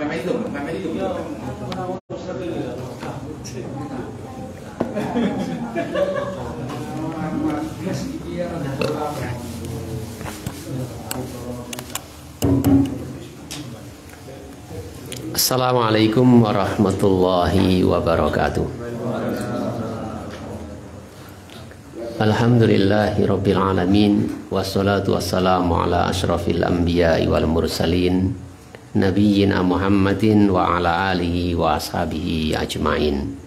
มันไม่ได้อยู่Assalamualaikum warahmatullahi wabarakatuh. Alhamdulillahi rabbil alamin, wassalatu wassalamu ala asyrafil anbiya'i wal mursalin, nabiyyina Muhammadin wa ala alihi wa ashabihi ajma'in.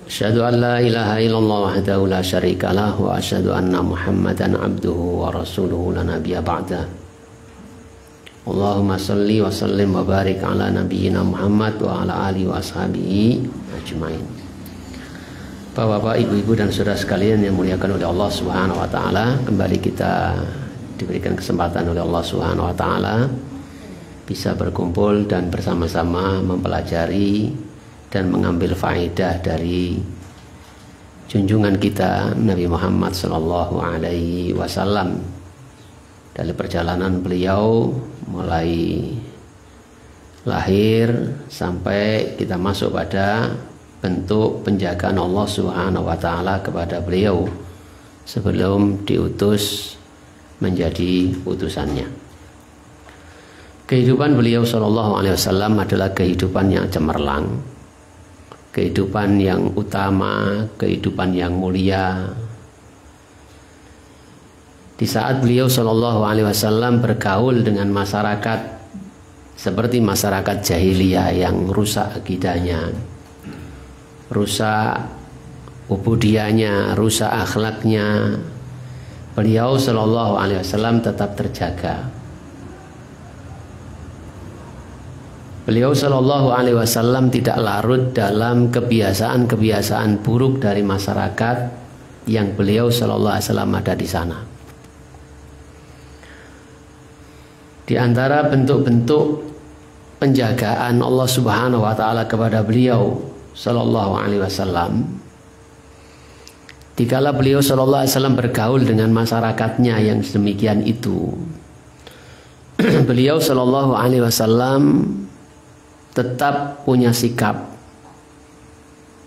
Asyhadu an la ilaha illallah wahdahu la syarika lah, wa asyhadu anna Muhammadan abduhu wa rasuluhu la nabiyya ba'da. Allahumma salli wa sallim wa barik ala nabiyyina Muhammad wa ala alihi wa ashabihi ajma'in. Bapak-bapak, ibu-ibu dan saudara sekalian yang muliakan oleh Allah Subhanahu wa taala, kembali kita diberikan kesempatan oleh Allah Subhanahu wa taala bisa berkumpul dan bersama-sama mempelajari dan mengambil faedah dari junjungan kita Nabi Muhammad sallallahu alaihi wasallam dari perjalanan beliau mulai lahir sampai kita masuk pada bentuk penjagaan Allah Subhanahu wa taala kepada beliau sebelum diutus menjadi utusannya. Kehidupan beliau sallallahu alaihi wasallam adalah kehidupan yang cemerlang, kehidupan yang utama, kehidupan yang mulia. Di saat beliau sallallahu alaihi wasallam bergaul dengan masyarakat seperti masyarakat jahiliyah yang rusak akidahnya, rusak ubudiyahnya, rusak akhlaknya, beliau sallallahu alaihi wasallam tetap terjaga. Beliau sallallahu alaihi wasallam tidak larut dalam kebiasaan-kebiasaan buruk dari masyarakat yang beliau sallallahu alaihi wasallam ada di sana. Di antara bentuk-bentuk penjagaan Allah Subhanahu wa taala kepada beliau sallallahu alaihi wasallam, dikala beliau sallallahu alaihi wasallam bergaul dengan masyarakatnya yang sedemikian itu, beliau sallallahu alaihi wasallam tetap punya sikap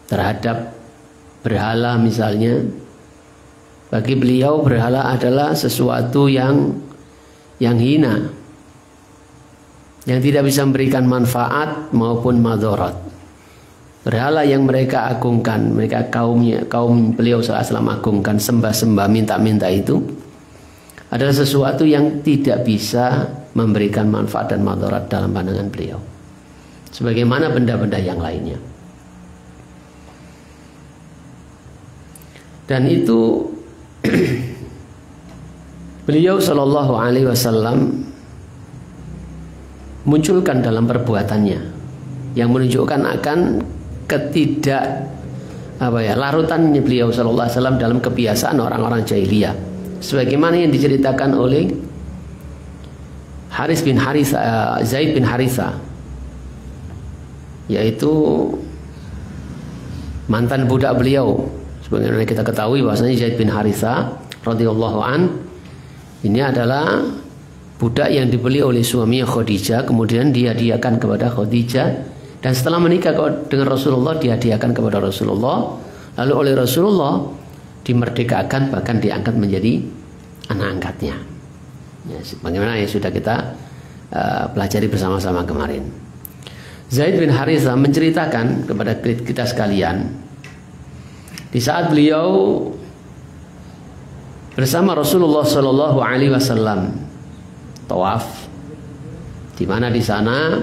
terhadap berhala misalnya. Bagi beliau berhala adalah sesuatu yang hina, yang tidak bisa memberikan manfaat maupun madharat. Berhala yang mereka agungkan, mereka kaum beliau SAW agungkan, sembah-sembah, minta-minta itu adalah sesuatu yang tidak bisa memberikan manfaat dan madharat dalam pandangan beliau, sebagaimana benda-benda yang lainnya. Dan itu beliau sallallahu alaihi wasallam munculkan dalam perbuatannya yang menunjukkan akan larutannya beliau sallallahu alaihi wasallam dalam kebiasaan orang-orang jahiliyah, sebagaimana yang diceritakan oleh Zaid bin Haritha, yaitu mantan budak beliau. Sebagaimana kita ketahui bahwasanya Zaid bin Haritha radhiyallahu an ini adalah budak yang dibeli oleh suaminya Khadijah, kemudian dihadiahkan kepada Khadijah, dan setelah menikah dengan Rasulullah dihadiahkan kepada Rasulullah, lalu oleh Rasulullah dimerdekakan, bahkan diangkat menjadi anak angkatnya. Ya, bagaimana yang sudah kita pelajari bersama-sama kemarin. Zaid bin Haritha menceritakan kepada kita sekalian, di saat beliau bersama Rasulullah Shallallahu Alaihi Wasallam tawaf, di mana di sana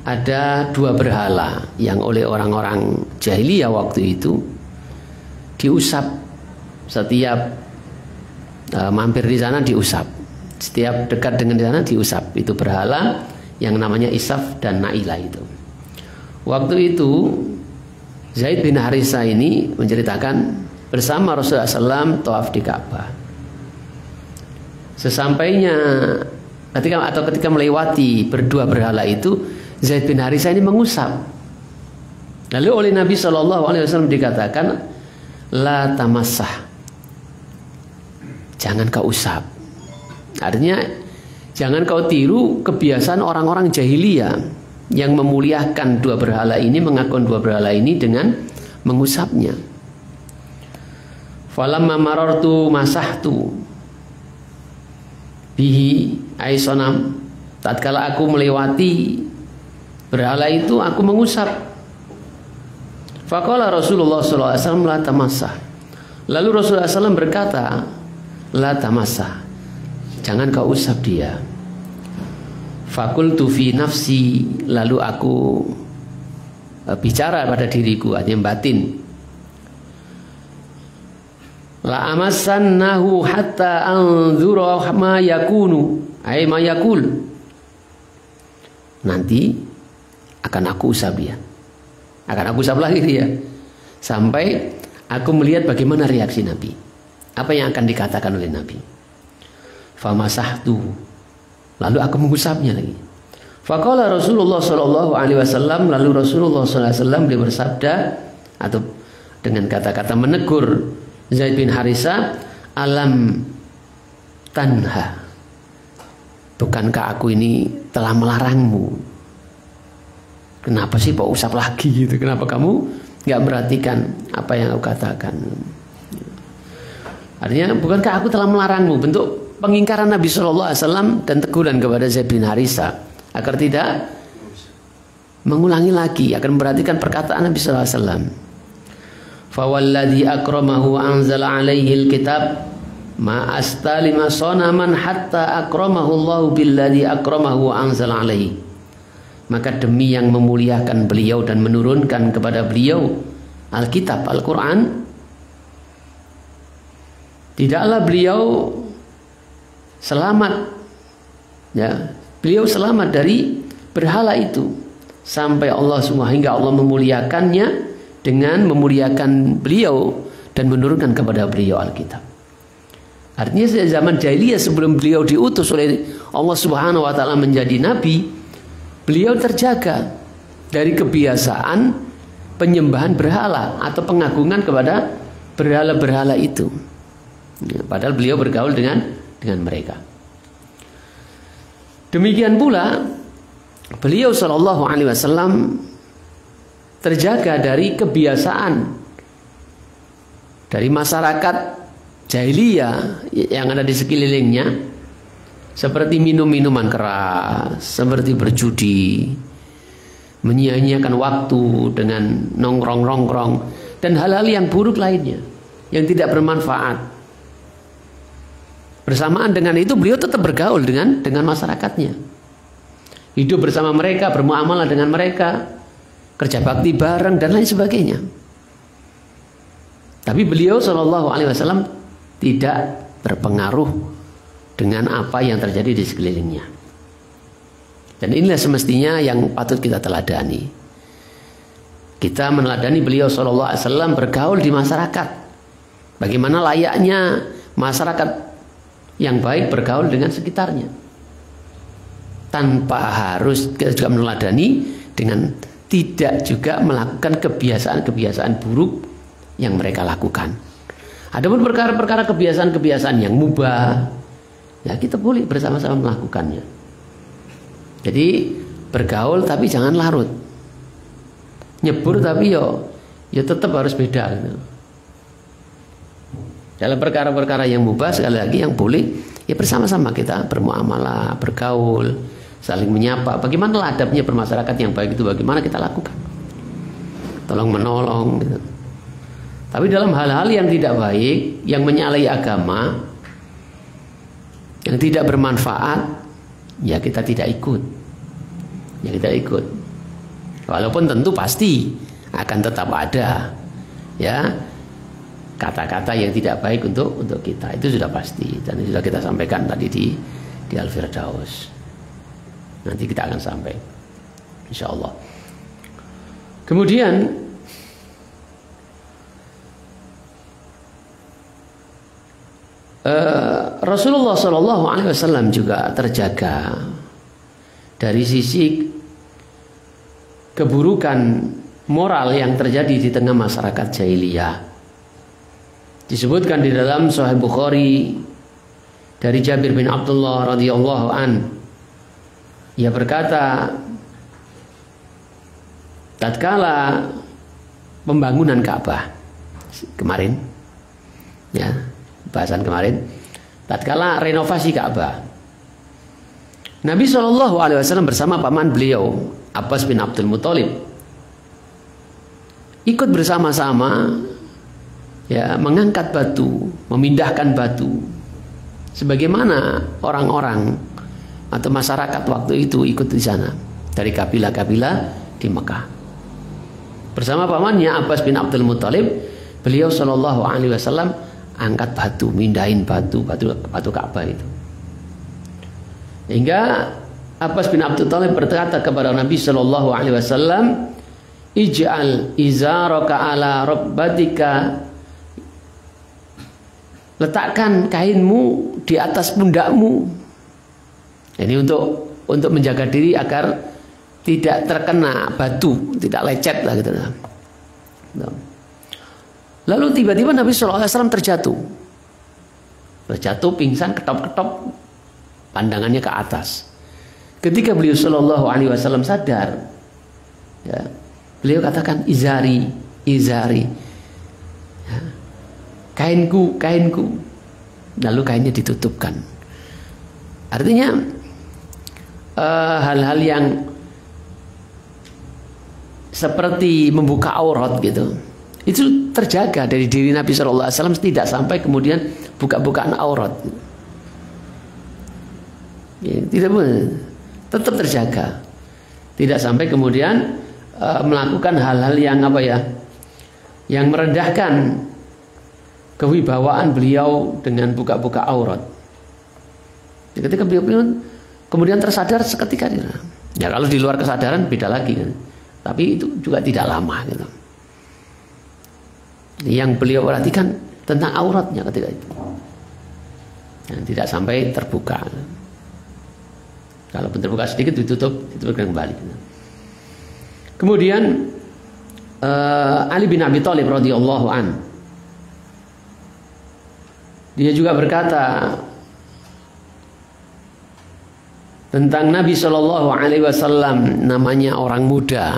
ada dua berhala yang oleh orang-orang jahiliyah waktu itu diusap. Setiap mampir di sana diusap, setiap dekat dengan di sana diusap. Itu berhala yang namanya Isaf dan Naila itu. Waktu itu Zaid bin Haritha ini menceritakan bersama Rasulullah SAW tawaf di Ka'bah. Sesampainya ketika melewati berdua berhala itu, Zaid bin Haritha ini mengusap. Lalu oleh Nabi SAW dikatakan, la tamassah, jangan kau usap. Artinya Jangan kau tiru kebiasaan orang-orang jahiliyah yang memuliakan dua berhala ini, mengagungkan dua berhala ini dengan mengusapnya. Falamma marartu masahtu bihi ay sonam. Tatkala aku melewati berhala itu, aku mengusap. Faqala Rasulullah sallallahu alaihi wasallam la tamassah. Lalu Rasulullah SAW berkata, la tamassah, jangan kau usap dia. Fakultu fi nafsi, lalu aku bicara pada diriku, artinya batin. La amassannahu hatta anzura ma yakunu, ay ma yakul. Nanti akan aku usap dia, akan aku usap lagi dia, sampai aku melihat bagaimana reaksi Nabi, apa yang akan dikatakan oleh Nabi. Famasahtu, lalu aku mengusapnya lagi. Faqala Rasulullah sallallahu alaihi wasallam, lalu Rasulullah sallallahu alaihi wasallam dia bersabda atau dengan kata-kata menegur Zaid bin Harithah, alam tanha, bukankah aku ini telah melarangmu? Kenapa sih kok usap lagi gitu? Kenapa kamu nggak perhatikan apa yang aku katakan? Artinya, bukankah aku telah melarangmu? Bentuk pengingkaran Nabi Shallallahu Alaihi Wasallam dan teguran kepada Zaid bin Harithah agar tidak mengulangi lagi, akan memperhatikan perkataan Nabi Shallallahu Alaihi Wasallam. Fawalladhi akramahu anzala alaihi alkitab ma astalima sonaman hatta akramahu Allahu billadhi akramahu anzala alaihi. Maka demi yang memuliakan beliau dan menurunkan kepada beliau Alkitab, Al-Quran, tidaklah beliau selamat, ya, beliau selamat dari berhala itu sampai Allah semua, hingga Allah memuliakannya dengan memuliakan beliau dan menurunkan kepada beliau Alkitab. Artinya sejak zaman jahiliyah sebelum beliau diutus oleh Allah Subhanahu wa taala menjadi nabi, beliau terjaga dari kebiasaan penyembahan berhala atau pengagungan kepada berhala-berhala itu. Ya, padahal beliau bergaul dengan mereka. Demikian pula beliau sallallahu alaihi wasallam terjaga dari kebiasaan dari masyarakat jahiliyah yang ada di sekelilingnya, seperti minum-minuman keras, seperti berjudi, menyia-nyiakan waktu dengan nongkrong-nongkrong, dan hal-hal yang buruk lainnya yang tidak bermanfaat. Bersamaan dengan itu beliau tetap bergaul dengan masyarakatnya, hidup bersama mereka, bermuamalah dengan mereka, kerja bakti bareng dan lain sebagainya. Tapi beliau Shallallahu Alaihi Wasallam tidak terpengaruh dengan apa yang terjadi di sekelilingnya. Dan inilah semestinya yang patut kita teladani. Kita meneladani beliau Shallallahu Alaihi Wasallam bergaul di masyarakat. Bagaimana layaknya masyarakat yang baik bergaul dengan sekitarnya, tanpa harus kita juga meneladani dengan tidak juga melakukan kebiasaan-kebiasaan buruk yang mereka lakukan. Adapun perkara-perkara kebiasaan-kebiasaan yang mubah, ya kita boleh bersama-sama melakukannya. Jadi bergaul tapi jangan larut. Nyebur tapi ya tetap harus beda gitu. Dalam perkara-perkara yang mubah, sekali lagi yang boleh, ya bersama-sama kita bermuamalah, bergaul, saling menyapa. Bagaimana adabnya bermasyarakat yang baik itu, bagaimana kita lakukan, tolong menolong gitu. Tapi dalam hal-hal yang tidak baik, yang menyalahi agama, yang tidak bermanfaat, ya kita tidak ikut. Ya kita ikut. Walaupun tentu pasti akan tetap ada, ya, kata-kata yang tidak baik untuk kita, itu sudah pasti, dan sudah kita sampaikan tadi di Al-Firdaus. Nanti kita akan sampai, insya Allah. Kemudian Rasulullah Shallallahu Alaihi Wasallam juga terjaga dari sisi keburukan moral yang terjadi di tengah masyarakat jahiliyah. Disebutkan di dalam Sahih Bukhari dari Jabir bin Abdullah radhiyallahu an, ia berkata, tatkala pembangunan Ka'bah kemarin, ya, bahasan kemarin, tatkala renovasi Ka'bah, Nabi SAW bersama paman beliau Abbas bin Abdul Muthalib ikut bersama-sama, ya, mengangkat batu, memindahkan batu, sebagaimana orang-orang atau masyarakat waktu itu ikut di sana dari kabilah-kabilah di Mekah. Bersama pamannya Abbas bin Abdul Muthalib, beliau Shallallahu Alaihi Wasallam angkat batu, mindahin batu Ka'bah itu. Hingga Abbas bin Abdul Muthalib berkata kepada Nabi Shallallahu Alaihi Wasallam, ij'al izaraka ala rabbatika, letakkan kainmu di atas pundakmu. Ini untuk menjaga diri agar tidak terkena batu, tidak lecet lah gitu. Lalu tiba-tiba Nabi SAW terjatuh, pingsan, ketop-ketop, pandangannya ke atas. Ketika beliau Shallallahu Alaihi Wasallam sadar, ya, beliau katakan izari, ya, kainku. Lalu kainnya ditutupkan. Artinya hal-hal yang seperti membuka aurat gitu, itu terjaga dari diri Nabi SAW, tidak sampai kemudian buka-bukaan aurat. Ya, tidak boleh, tetap terjaga, tidak sampai kemudian melakukan hal-hal yang yang merendahkan kewibawaan beliau dengan buka-buka aurat. Ketika beliau kemudian tersadar seketika, ya kalau di luar kesadaran beda lagi kan. Tapi itu juga tidak lama gitu. Yang beliau perhatikan tentang auratnya ketika itu, dan tidak sampai terbuka. Kalaupun terbuka sedikit ditutupkan kembali. Kemudian Ali bin Abi Thalib radhiyallahu an, dia juga berkata tentang Nabi Shallallahu Alaihi Wasallam, namanya orang muda,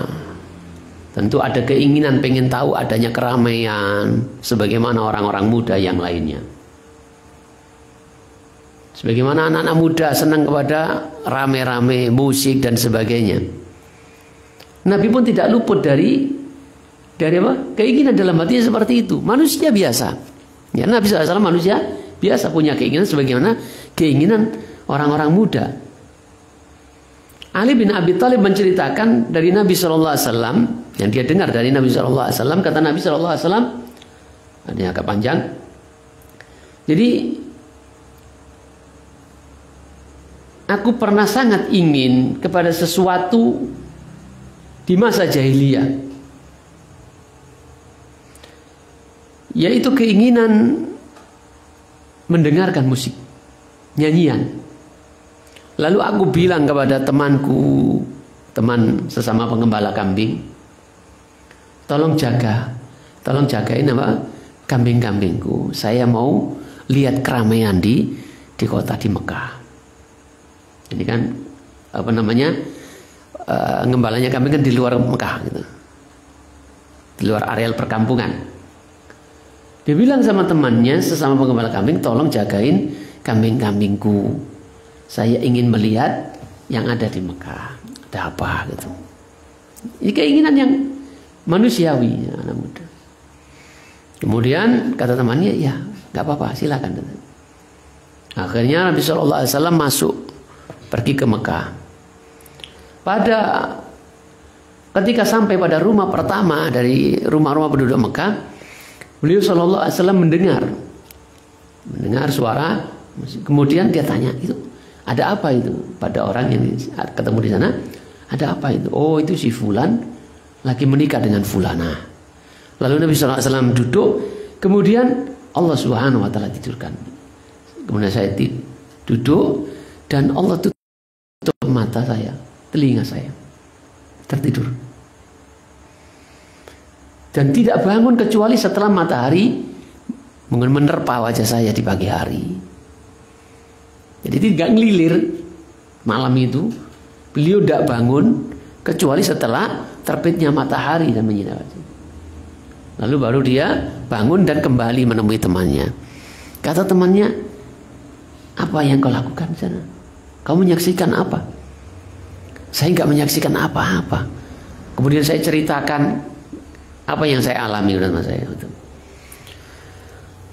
tentu ada keinginan pengen tahu adanya keramaian sebagaimana orang-orang muda yang lainnya. Sebagaimana anak-anak muda senang kepada rame-rame musik dan sebagainya. Nabi pun tidak luput dari apa? Keinginan dalam hatinya seperti itu. Manusia biasa. Ya, Nabi SAW manusia biasa punya keinginan sebagaimana keinginan orang-orang muda. Ali bin Abi Thalib menceritakan dari Nabi SAW yang dia dengar dari Nabi SAW. Kata Nabi SAW, ini agak panjang. Jadi aku pernah sangat ingin kepada sesuatu di masa jahiliyah, yaitu keinginan mendengarkan musik, nyanyian. Lalu aku bilang kepada temanku, teman sesama pengembala kambing, tolong jagain apa? Kambing-kambingku. Saya mau lihat keramaian di kota di Mekah. Ini kan apa namanya? Ngembalanya kambing kan di luar Mekah gitu. Di luar areal perkampungan. Dia bilang sama temannya sesama pengembala kambing, tolong jagain kambing-kambingku. Saya ingin melihat yang ada di Mekah. Ada apa gitu. Ini keinginan yang manusiawi ya, anak muda. Kemudian kata temannya, ya nggak apa-apa, silakan. Akhirnya Nabi SAW masuk, pergi ke Mekah. Ketika sampai pada rumah pertama dari rumah-rumah penduduk Mekah, beliau SAW mendengar suara. Kemudian dia tanya, itu ada apa itu? Pada orang yang ketemu di sana, ada apa itu? Oh, itu si Fulan lagi menikah dengan Fulana. Lalu Nabi SAW duduk, kemudian Allah Subhanahu Wa Taala tidurkan. Kemudian saya duduk dan Allah tutup mata saya, telinga saya, tertidur. Dan tidak bangun kecuali setelah matahari menerpa wajah saya di pagi hari. Jadi tidak ngelilir malam itu. Beliau tidak bangun kecuali setelah terbitnya matahari dan menyinari. Lalu baru dia bangun dan kembali menemui temannya. Kata temannya, apa yang kau lakukan di sana? Kamu menyaksikan apa? Saya nggak menyaksikan apa-apa. Kemudian saya ceritakan apa yang saya alami dengan saya.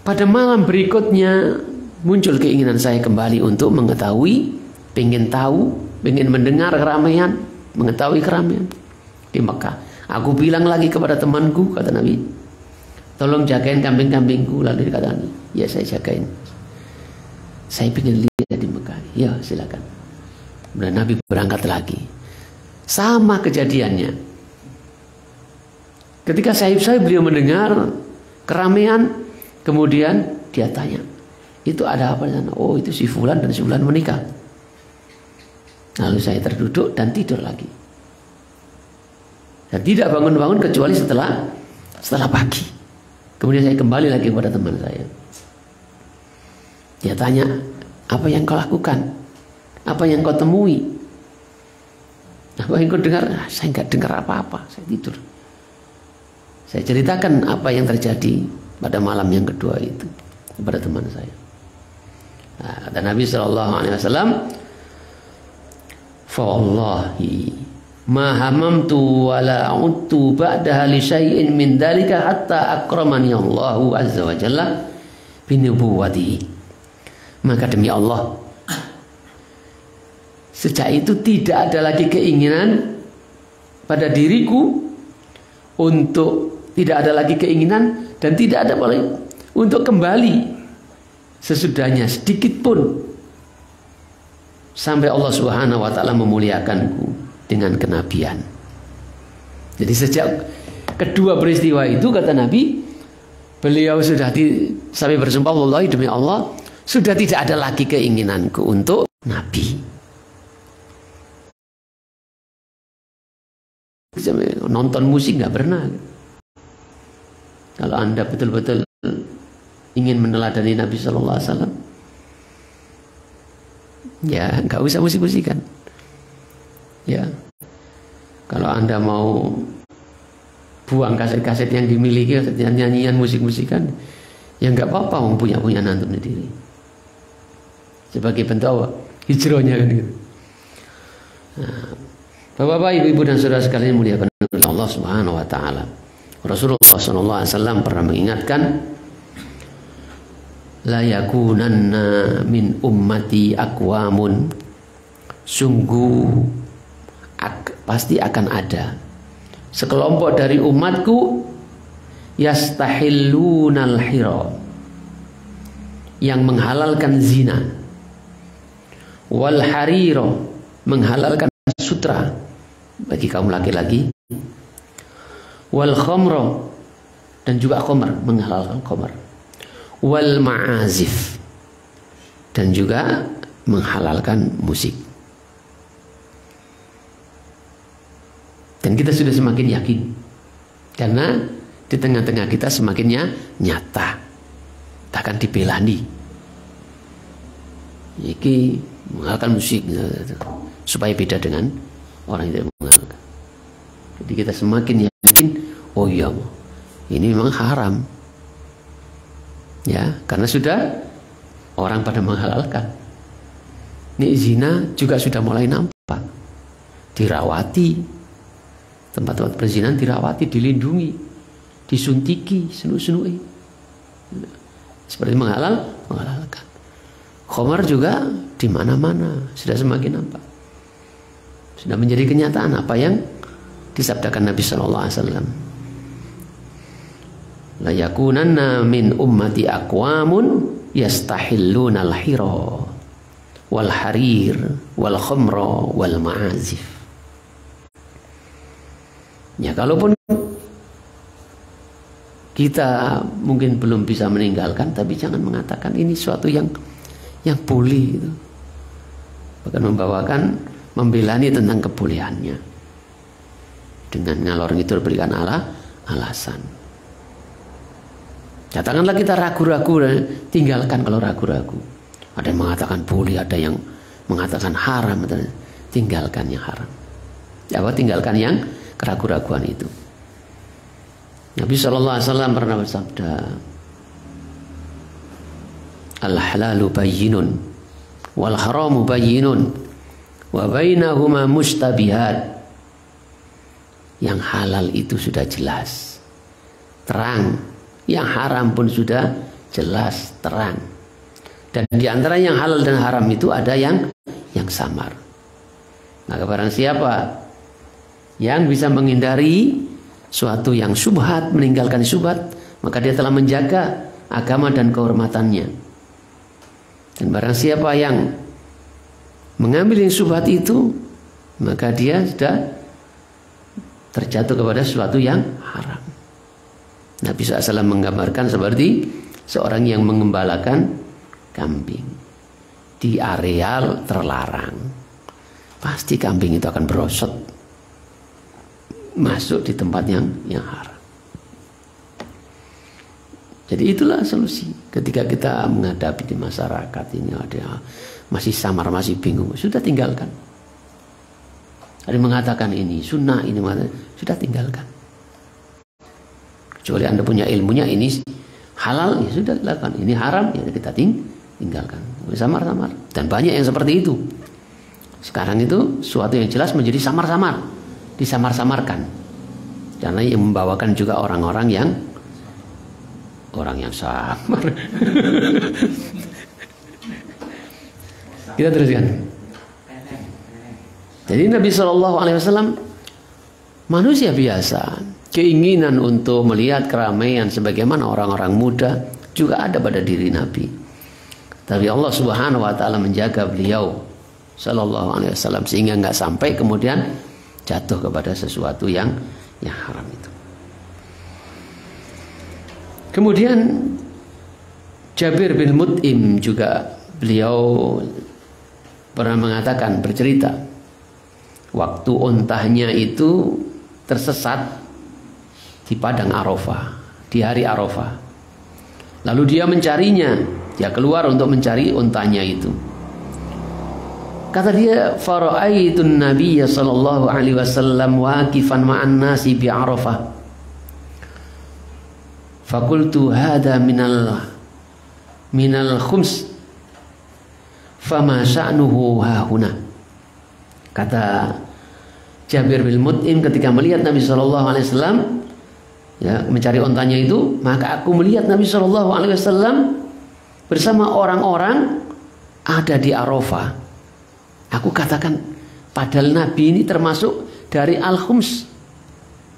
Pada malam berikutnya muncul keinginan saya kembali untuk mengetahui, pengen tahu, pengen mendengar keramaian, mengetahui keramaian di Mekah. Aku bilang lagi kepada temanku, kata Nabi, tolong jagain kambing-kambingku. Lalu dikatakan, ya saya jagain. Saya ingin lihat di Mekah. Ya silakan. Dan Nabi berangkat lagi. Sama kejadiannya. Ketika sahib beliau mendengar keramaian, kemudian dia tanya, itu ada apa di sana? Oh, itu si Fulan dan si Fulan menikah. Lalu saya terduduk dan tidur lagi. Dan tidak bangun-bangun kecuali setelah pagi. Kemudian saya kembali lagi kepada teman saya. Dia tanya, apa yang kau lakukan? Apa yang kau temui? Apa yang kau dengar? Saya nggak dengar apa-apa, saya tidur. Saya ceritakan apa yang terjadi pada malam yang kedua itu kepada teman saya. Nah, kata Nabi SAW, "Fawallahi ma hamamtu wa la a'udtu ba'daha li syai'in min dzalika hatta akramani Allahu azza wa jalla bi nubuwwatihi." Maka demi Allah, sejak itu tidak ada lagi keinginan pada diriku untuk, tidak ada lagi keinginan dan tidak ada lagi untuk kembali sesudahnya sedikit pun sampai Allah Subhanahu wa taala memuliakanku dengan kenabian. Jadi sejak kedua peristiwa itu, kata Nabi, beliau sudah sampai bersumpah, wallahi demi Allah, sudah tidak ada lagi keinginanku untuk Nabi. Nonton musik nggak pernah. Kalau Anda betul-betul ingin meneladani Nabi Sallallahu Alaihi Wasallam, ya nggak usah musik-musikan. Ya, kalau Anda mau buang kaset-kaset yang dimiliki, nyanyian musik-musikan, ya nggak apa-apa, mau punya antum sendiri. Sebagai bentuk apa? Hijrahnya kan gitu. Nah, Bapak-bapak, ibu-ibu dan saudara sekalian muliakan Allah Subhanahu wa taala. Rasulullah sallallahu alaihi wasallam pernah mengingatkan, la yakunanna min ummati aqwamun, sungguh pasti akan ada sekelompok dari umatku yastahillunal hira, yang menghalalkan zina, wal hariro, menghalalkan sutra bagi kaum laki-laki, wal khamro, dan juga khamr, menghalalkan khamr, wal ma'azif, dan juga menghalalkan musik. Dan kita sudah semakin yakin karena di tengah-tengah kita semakinnya nyata, takkan dibelani. Iki menghalalkan musik supaya beda dengan orang yang tidak menghalalkan. Jadi kita semakin yakin, oh iya, ini memang haram. Ya, karena sudah orang pada menghalalkan. Ini zina juga sudah mulai nampak. Dirawati. Tempat-tempat perzinahan dirawati, dilindungi, disuntiki, senu-senui. Seperti menghalalkan. Khamar juga di mana-mana sudah semakin nampak. Sudah menjadi kenyataan apa yang disabdakan Nabi sallallahu alaihi wasallam. La yakunanna min ummati aqwamun yastahilluna al-hira wal harir wal khamra wal ma'azif. Ya, kalaupun kita mungkin belum bisa meninggalkan, tapi jangan mengatakan ini suatu yang boleh gitu. Bahkan membelani tentang kebolehannya dengan ngalor ngidul berikan alasan. Katakanlah kita ragu-ragu, tinggalkan kalau ragu-ragu. Ada yang mengatakan boleh, ada yang mengatakan haram. Tinggalkan yang haram. Tinggalkan yang keraguan-raguan itu. Nabi SAW pernah bersabda, al-halalu bayyinun wal haramu bayyinun wa bainahuma mustabihat. Yang halal itu sudah jelas, terang. Yang haram pun sudah jelas, terang. Dan di antara yang halal dan haram itu ada yang samar. Maka barang siapa yang bisa menghindari suatu yang syubhat, meninggalkan syubhat, maka dia telah menjaga agama dan kehormatannya. Dan barang siapa yang mengambil yang syubhat itu, maka dia sudah terjatuh kepada sesuatu yang haram. Nabi SAW menggambarkan seperti seorang yang mengembalakan kambing di areal terlarang. Pasti kambing itu akan berosot masuk di tempat yang haram. Jadi itulah solusi. Ketika kita menghadapi di masyarakat ini ada masih samar, masih bingung, sudah tinggalkan. Ada yang mengatakan ini sunnah, ini sudah tinggalkan. Kecuali Anda punya ilmunya, ini halal, ya sudah dilakukan. Ini haram, ya kita tinggalkan. Samar-samar. Dan banyak yang seperti itu. Sekarang itu suatu yang jelas menjadi samar-samar, disamar-samarkan. Karena yang membawakan juga orang-orang yang samar. Kita teruskan. Jadi Nabi SAW manusia biasa, keinginan untuk melihat keramaian sebagaimana orang-orang muda juga ada pada diri Nabi. Tapi Allah Subhanahu wa taala menjaga beliau sallallahu alaihi wasallam sehingga nggak sampai kemudian jatuh kepada sesuatu yang haram itu. Kemudian Jabir bin Mut'im juga beliau pernah mengatakan, bercerita, waktu untahnya itu tersesat di padang Arafah, di hari Arafah. Lalu dia mencarinya, dia keluar untuk mencari untahnya itu. Kata dia, fara'aitun nabiyya sallallahu alaihi wasallam waqifan ma'an nasi bi Arafah. Fakultu hada minal khums fama sya'nuhu hahuna. Kata Jabir bin Mut'im ketika melihat Nabi SAW ya, mencari ontanya itu, maka aku melihat Nabi SAW bersama orang-orang ada di Arafah. Aku katakan, padahal Nabi ini termasuk dari Al-Khums,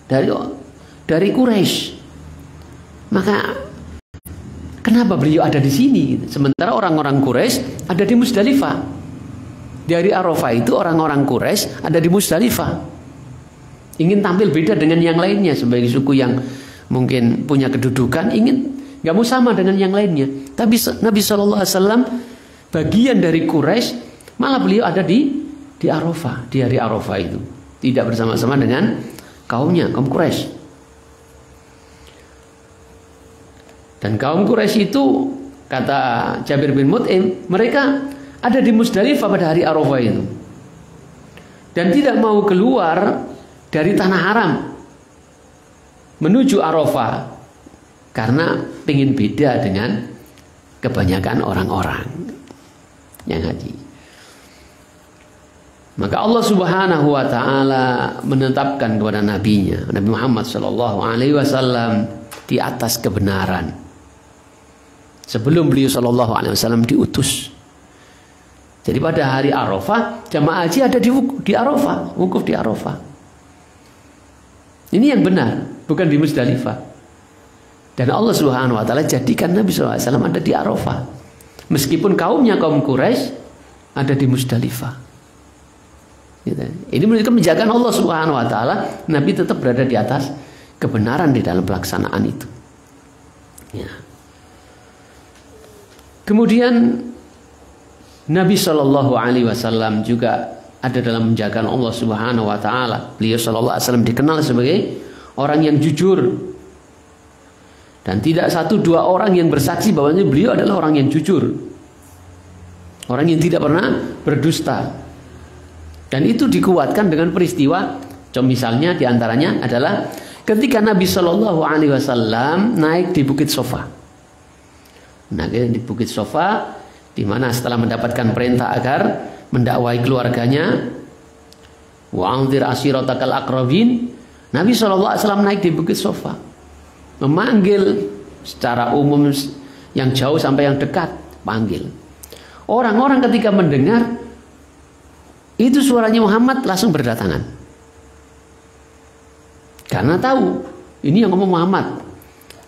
dari Quraisy. Maka kenapa beliau ada di sini? Sementara orang-orang Quraisy ada di Musdalifah. Di hari Arafah itu orang-orang Quraisy ada di Musdalifah. Ingin tampil beda dengan yang lainnya sebagai suku yang mungkin punya kedudukan, ingin nggak mau sama dengan yang lainnya. Tapi Nabi SAW bagian dari Quraisy, malah beliau ada di Arafah, di hari Arafah itu, tidak bersama-sama dengan kaumnya, kaum Quraisy. Dan kaum Quraisy itu, kata Jabir bin Mut'im, mereka ada di Musdalifah pada hari Arafah itu. Dan tidak mau keluar dari tanah haram menuju Arafah. Karena ingin beda dengan kebanyakan orang-orang yang haji. Maka Allah Subhanahu wa taala menetapkan kepada nabinya, Nabi Muhammad sallallahu alaihi wasallam di atas kebenaran. Sebelum beliau sallallahu alaihi wasallam diutus. Jadi pada hari Arafah, jamaah haji ada di Arafah, wukuf di Arafah. Ini yang benar, bukan di Musdalifah. Dan Allah Subhanahu wa taala jadikan Nabi sallallahu alaihi wasallam ada di Arafah. Meskipun kaumnya kaum Quraisy ada di Musdalifah. Gitu. Ini menunjukkan menjaga Allah Subhanahu wa taala, Nabi tetap berada di atas kebenaran di dalam pelaksanaan itu. Ya. Kemudian Nabi Shallallahu Alaihi Wasallam juga ada dalam menjaga Allah Subhanahu Wa Taala. Beliau Shallallahu Alaihi Wasallam dikenal sebagai orang yang jujur, dan tidak satu dua orang yang bersaksi bahwa beliau adalah orang yang jujur. Orang yang tidak pernah berdusta. Dan itu dikuatkan dengan peristiwa. Misalnya diantaranya adalah ketika Nabi Shallallahu Alaihi Wasallam naik di Bukit Sofa. Naik di Bukit Sofa, di mana setelah mendapatkan perintah agar mendakwai keluarganya, wa'anzir ashiratakal aqrabin, Nabi Shallallahu Alaihi Wasallam naik di Bukit Sofa, memanggil secara umum yang jauh sampai yang dekat, panggil. Orang-orang ketika mendengar itu suaranya Muhammad langsung berdatangan. Karena tahu ini yang ngomong Muhammad,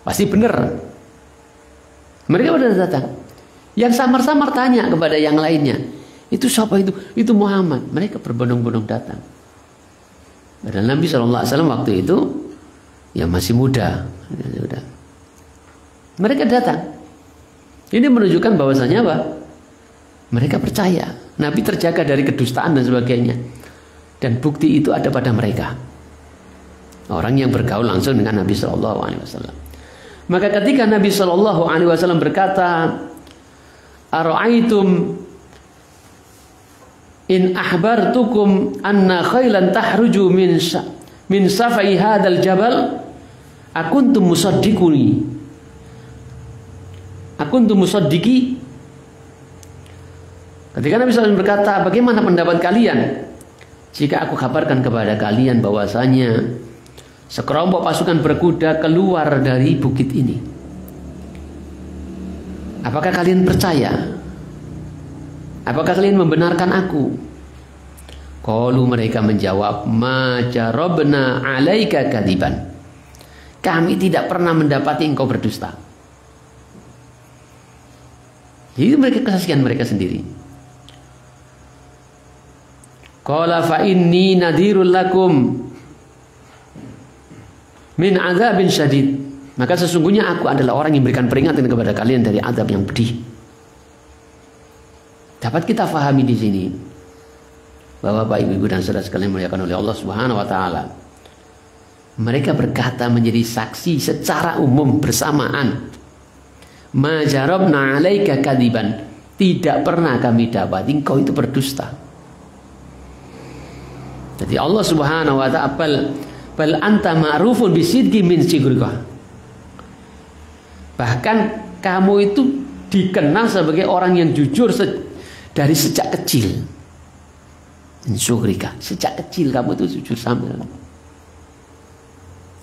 pasti benar. Mereka pada datang. Yang samar-samar tanya kepada yang lainnya, itu siapa itu? Itu Muhammad. Mereka berbondong-bondong datang. Dan Nabi SAW waktu itu ya masih muda. Mereka datang. Ini menunjukkan bahwasanya apa? Mereka percaya Nabi terjaga dari kedustaan dan sebagainya. Dan bukti itu ada pada mereka. Orang yang bergaul langsung dengan Nabi SAW. Maka ketika Nabi SAW berkata, "Ara'aitum in ahbartukum anna khailan tahruju min safai hadzal jabal akuntum musaddiquni." Akuntum musaddiqi. Ketika Nabi SAW berkata, bagaimana pendapat kalian jika aku kabarkan kepada kalian bahwasanya sekelompok pasukan berkuda keluar dari bukit ini? Apakah kalian percaya? Apakah kalian membenarkan aku? Qalu, mereka menjawab, ma jarabna alaika kadiban. Kami tidak pernah mendapati engkau berdusta. Jadi mereka kesaksian mereka sendiri. Qala fa inni nadhirul lakum min adzabin syadid. Maka sesungguhnya aku adalah orang yang memberikan peringatan kepada kalian dari azab yang pedih. Dapat kita fahami di sini bahwa Bapak Ibu dan saudara sekalian dimuliakan oleh Allah Subhanahu wa taala. Mereka berkata menjadi saksi secara umum bersamaan. Ma jarabna 'alaika kadiban. Tidak pernah kami dapat engkau itu berdusta. Jadi Allah Subhanahu wa ta'ala bal anta ma'rufun bisidqi min sigrika. Bahkan kamu itu dikenal sebagai orang yang jujur dari sejak kecil. Min sigrika, sejak kecil kamu itu jujur sama.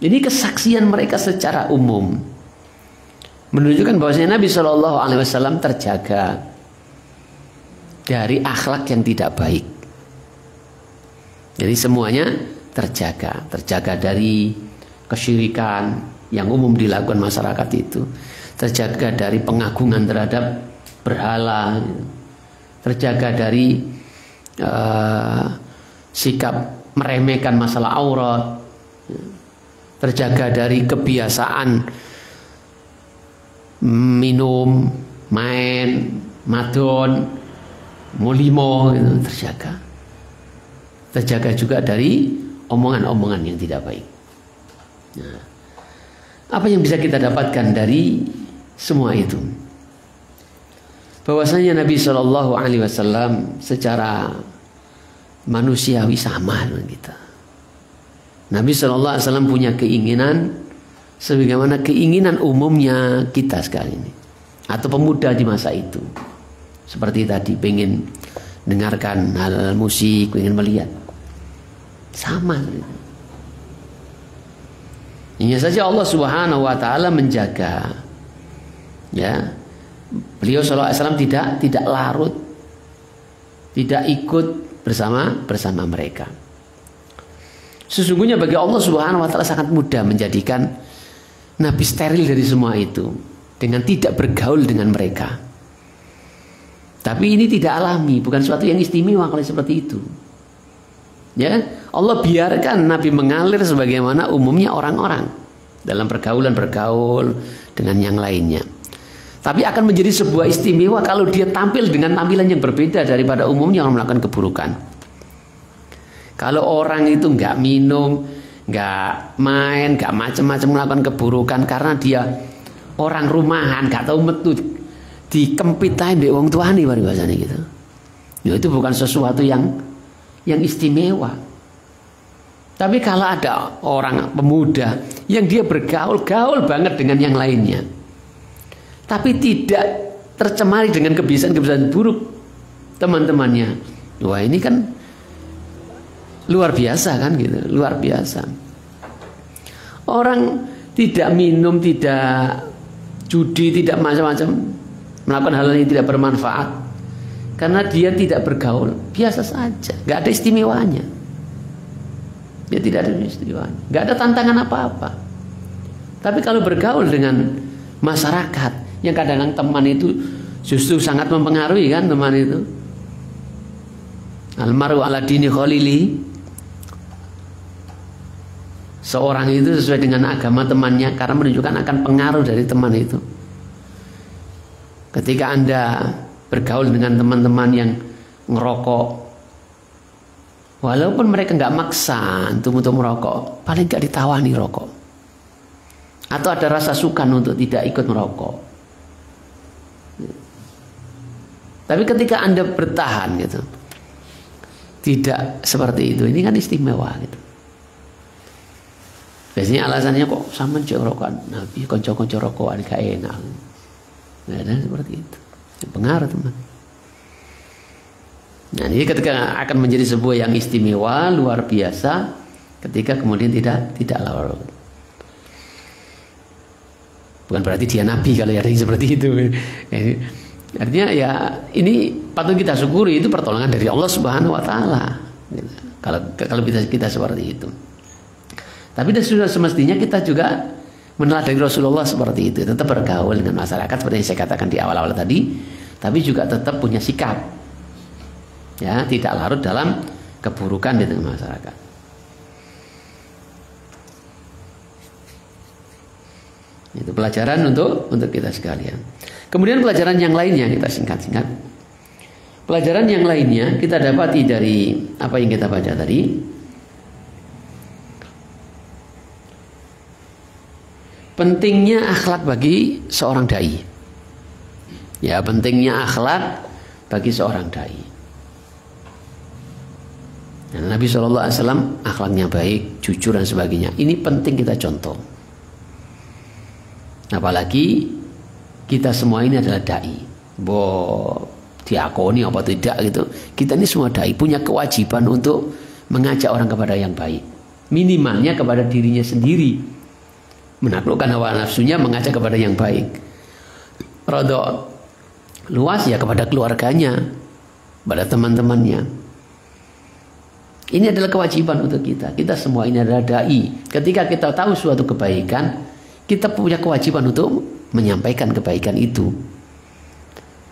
Jadi kesaksian mereka secara umum menunjukkan bahwasanya Nabi Shallallahu Alaihi Wasallam terjaga dari akhlak yang tidak baik. Jadi semuanya terjaga dari kesyirikan yang umum dilakukan masyarakat itu, terjaga dari pengagungan terhadap berhala, terjaga dari sikap meremehkan masalah aurat, terjaga dari kebiasaan minum, main, madon, mulimo, gitu, terjaga. Terjaga juga dari omongan-omongan yang tidak baik. Nah, apa yang bisa kita dapatkan dari semua itu? Bahwasanya Nabi Shallallahu Alaihi Wasallam secara manusiawi sama dengan kita. Nabi Shallallahu Alaihi Wasallam punya keinginan sebagaimana keinginan umumnya kita sekarang ini, atau pemuda di masa itu. Seperti tadi, pengen dengarkan hal musik, pengen melihat. Sama. Hanya saja Allah Subhanahu wa taala menjaga. Ya. Beliau sallallahu alaihi wasallam tidak larut, tidak ikut bersama mereka. Sesungguhnya bagi Allah Subhanahu wa taala sangat mudah menjadikan Nabi steril dari semua itu dengan tidak bergaul dengan mereka. Tapi ini tidak alami, bukan suatu yang istimewa kalau seperti itu. Ya, Allah biarkan Nabi mengalir sebagaimana umumnya orang-orang dalam bergaul dengan yang lainnya. Tapi akan menjadi sebuah istimewa kalau dia tampil dengan tampilan yang berbeda daripada umumnya orang melakukan keburukan. Kalau orang itu nggak minum, nggak main, nggak macam-macam melakukan keburukan karena dia orang rumahan, nggak tahu metu, dikempitain di wong tuane bahasanya gitu. Ya, itu bukan sesuatu yang istimewa. Tapi kalau ada orang pemuda yang dia bergaul banget dengan yang lainnya, tapi tidak tercemari dengan kebiasaan-kebiasaan buruk teman-temannya, wah ini kan luar biasa kan gitu, luar biasa. Orang tidak minum, tidak judi, tidak macam-macam, melakukan hal yang tidak bermanfaat karena dia tidak bergaul, biasa saja, nggak ada istimewanya. Dia tidak ada istimewanya, nggak ada tantangan apa-apa. Tapi kalau bergaul dengan masyarakat yang kadang-kadang teman itu justru sangat mempengaruhi kan, teman itu. Almaru ala dini khalili. Seorang itu sesuai dengan agama temannya karena menunjukkan akan pengaruh dari teman itu. Ketika Anda bergaul dengan teman-teman yang ngerokok, walaupun mereka nggak maksa untuk merokok, paling nggak ditawani rokok. Atau ada rasa sukar untuk tidak ikut merokok. Tapi ketika Anda bertahan gitu, tidak seperti itu, ini kan istimewa gitu. Biasanya alasannya kok sama cek rokokan, Nabi konco-konco rokokan gak enak. Nggak ada seperti itu. Pengaruh teman. Nah ini ketika akan menjadi sebuah yang istimewa luar biasa, ketika kemudian tidak larut. Bukan berarti dia nabi kalau ada yang seperti itu. Artinya ya ini patut kita syukuri, itu pertolongan dari Allah Subhanahu Wa Taala. Kalau kita seperti itu. Tapi sudah semestinya kita juga meneladani Rasulullah seperti itu, tetap bergaul dengan masyarakat seperti yang saya katakan di awal-awal tadi, tapi juga tetap punya sikap, ya tidak larut dalam keburukan di tengah masyarakat. Itu pelajaran untuk kita sekalian. Kemudian pelajaran yang lainnya kita singkat-singkat. Pelajaran yang lainnya kita dapati dari apa yang kita baca tadi. Pentingnya akhlak bagi seorang dai. Ya, pentingnya akhlak bagi seorang dai. Dan Nabi SAW akhlaknya baik, jujur dan sebagainya. Ini penting kita contoh. Apalagi kita semua ini adalah dai. Diakoni apa tidak gitu. Kita ini semua dai, punya kewajiban untuk mengajak orang kepada yang baik. Minimalnya kepada dirinya sendiri. Menaklukkan hawa nafsunya, mengajak kepada yang baik. Rada luas ya kepada keluarganya, pada teman-temannya. Ini adalah kewajiban untuk kita. Kita semua ini adalah dai. Ketika kita tahu suatu kebaikan, kita punya kewajiban untuk menyampaikan kebaikan itu,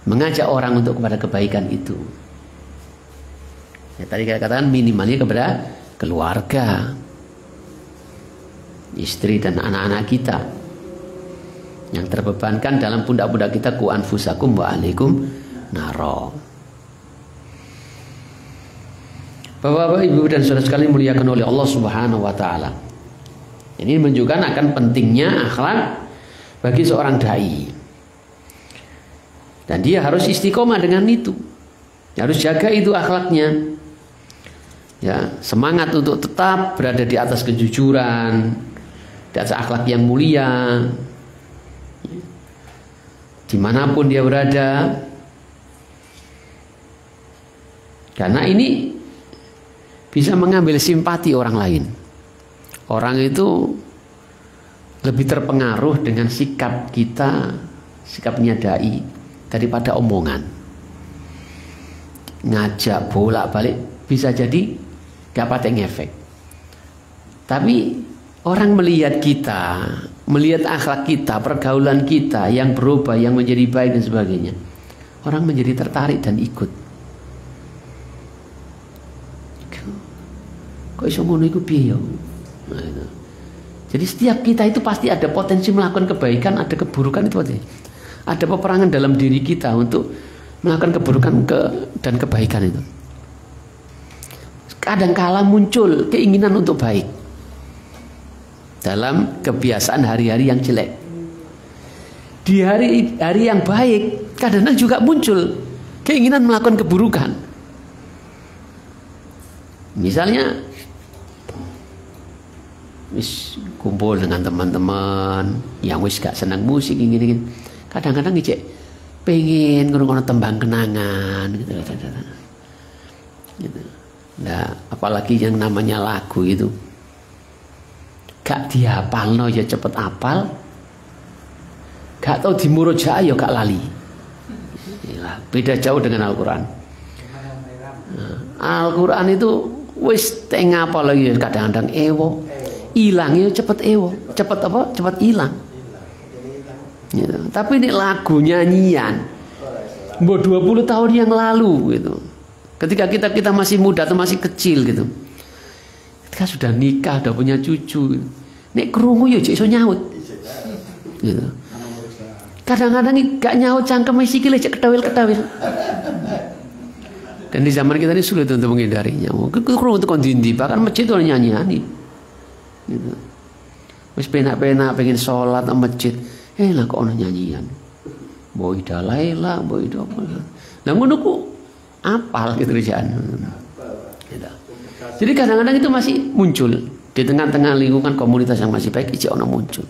mengajak orang untuk kepada kebaikan itu. Ya, tadi kita katakan minimalnya kepada keluarga, istri dan anak-anak kita yang terbebankan dalam pundak-pundak kita, ku anfusakum wa alaikum naro. Bapak-bapak, ibu dan saudara sekalian muliakan oleh Allah Subhanahu Wa Taala. Ini menunjukkan akan pentingnya akhlak bagi seorang dai, dan dia harus istiqomah dengan itu, harus jaga itu akhlaknya. Ya, semangat untuk tetap berada di atas kejujuran, di atas akhlak yang mulia, dimanapun dia berada. Karena ini bisa mengambil simpati orang lain. Orang itu lebih terpengaruh dengan sikap kita, sikapnya dai, daripada omongan. Ngajak bolak-balik bisa jadi gak patek ngefek. Tapi orang melihat kita, melihat akhlak kita, pergaulan kita yang berubah, yang menjadi baik dan sebagainya, orang menjadi tertarik dan ikut. Kok iso ngono iku piye ya? Nah, itu. Jadi setiap kita itu pasti ada potensi melakukan kebaikan, ada keburukan itu pasti. Ada peperangan dalam diri kita untuk melakukan keburukan dan kebaikan itu. Kadangkala muncul keinginan untuk baik dalam kebiasaan hari-hari yang jelek. Di hari-hari yang baik kadang-kadang juga muncul keinginan melakukan keburukan. Misalnya wis kumpul dengan teman-teman yang wis gak senang musik gini-gini. Kadang-kadang ijek pengen ngrungokno tembang kenangan gitu. Gitu. Nah, apalagi yang namanya lagu itu gak dihafalno ya cepet apal, gak tau dimurojaah ya gak lali. Beda jauh dengan Al-Quran. Al-Quran itu wis tengah apa lagi kadang-kadang ewo, hilangnya cepet ewo, cepet apa? Cepet hilang. Gitu. Tapi ini lagu nyanyian, 20 tahun yang lalu gitu. Ketika kita masih muda atau masih kecil gitu, ketika sudah nikah, sudah punya cucu, nek krungu ya iso nyaut, gitu. Kadang-kadang gak nyaut cangkem sikile cek ketawil-ketawil. Dan di zaman kita ini sulit untuk menghindarinya. Krungu untuk kondi bahkan masjid itu nyanyian, gitu. Wis penak-penak pengen sholat nang masjid, lah kok ono nyanyian. Mbok ida laila, mbok ida apa. Lah ngono ku apal gitu kerjaan. Gitu. Jadi kadang-kadang itu masih muncul di tengah-tengah lingkungan komunitas yang masih baik, ijek ono muncul.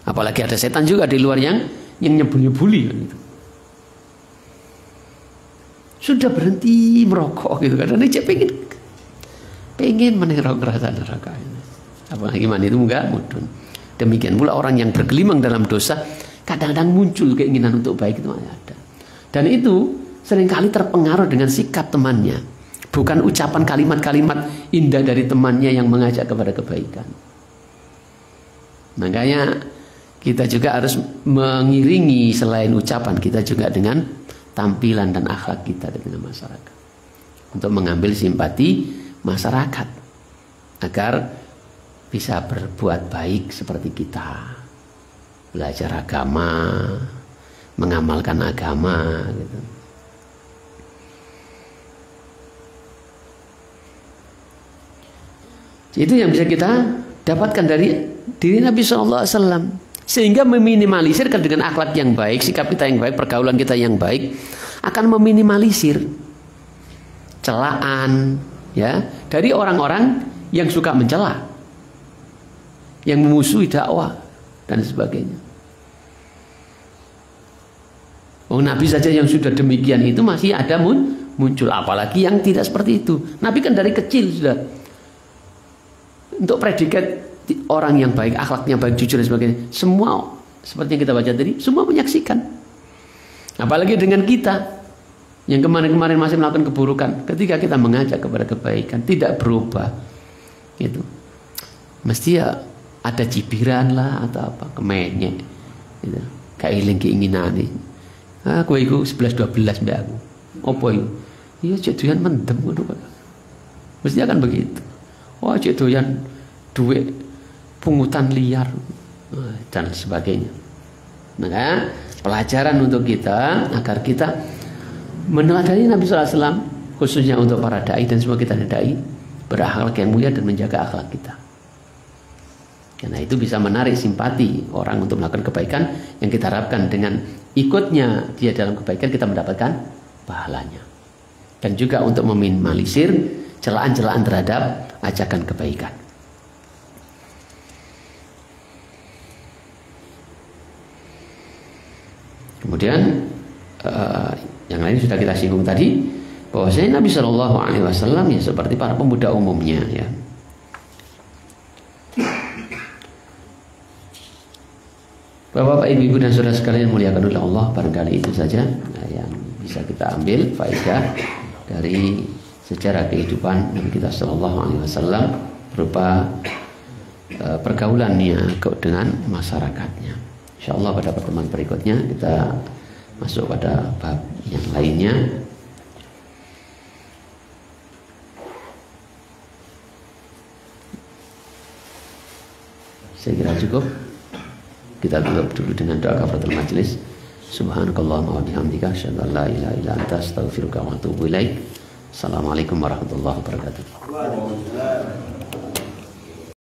Apalagi ada setan juga di luar yang nyebuli-nyebuli gitu. Sudah berhenti merokok gitu kan. Ijek pengen menerok rasa neraka. Apalagi mana itu enggak mudun. Demikian pula orang yang bergelimang dalam dosa, kadang-kadang muncul keinginan untuk baik itu ada. Dan itu seringkali terpengaruh dengan sikap temannya, bukan ucapan kalimat-kalimat indah dari temannya yang mengajak kepada kebaikan. Makanya kita juga harus mengiringi selain ucapan kita juga dengan tampilan dan akhlak kita di tengah masyarakat, untuk mengambil simpati masyarakat agar bisa berbuat baik seperti kita, belajar agama, mengamalkan agama gitu. Itu yang bisa kita dapatkan dari diri Nabi SAW, sehingga meminimalisir dengan akhlak yang baik, sikap kita yang baik, pergaulan kita yang baik akan meminimalisir celaan ya dari orang-orang yang suka mencela, yang memusuhi dakwah dan sebagainya. Oh, Nabi saja yang sudah demikian itu masih ada muncul, apalagi yang tidak seperti itu. Nabi kan dari kecil sudah untuk predikat orang yang baik, akhlaknya baik, jujur dan sebagainya. Semua seperti yang kita baca tadi, semua menyaksikan. Apalagi dengan kita yang kemarin-kemarin masih melakukan keburukan, ketika kita mengajak kepada kebaikan tidak berubah, gitu. Mesti ya ada cibiran lah atau apa, kemenyek, gitu. Kailing keinginan ini. Aku itu 11-12 mbak aku. Apa itu? Iya jadian mendem ngono kok. Mesti akan begitu. Wah cek doyan duit pungutan liar dan sebagainya. Maka pelajaran untuk kita agar kita meneladani Nabi SAW, khususnya untuk para dai dan semua kita dai, berakhlak yang mulia dan menjaga akhlak kita. Karena itu bisa menarik simpati orang untuk melakukan kebaikan yang kita harapkan dengan ikutnya dia dalam kebaikan kita mendapatkan pahalanya. Dan juga untuk meminimalisir celaan-celaan terhadap ajakan kebaikan. Kemudian yang lain sudah kita singgung tadi, bahwasanya Nabi Shallallahu Alaihi Wasallam ya seperti para pemuda umumnya ya. Bapak-bapak, ibu-ibu dan saudara sekalian muliakan oleh Allah, barangkali itu saja yang bisa kita ambil faedah dari sejarah kehidupan Nabi kita Shallallahu Alaihi Wasallam berupa pergaulannya dengan masyarakatnya. Insyaallah pada pertemuan berikutnya kita masuk pada bab yang lainnya. Saya kira cukup. Kita tutup dulu dengan doa kafaratul majelis. Subhanakallahumma wa bihamdika asyhadu an la ilaha illa anta astaghfiruka wa atubu ilaik. Assalamualaikum warahmatullahi wabarakatuh.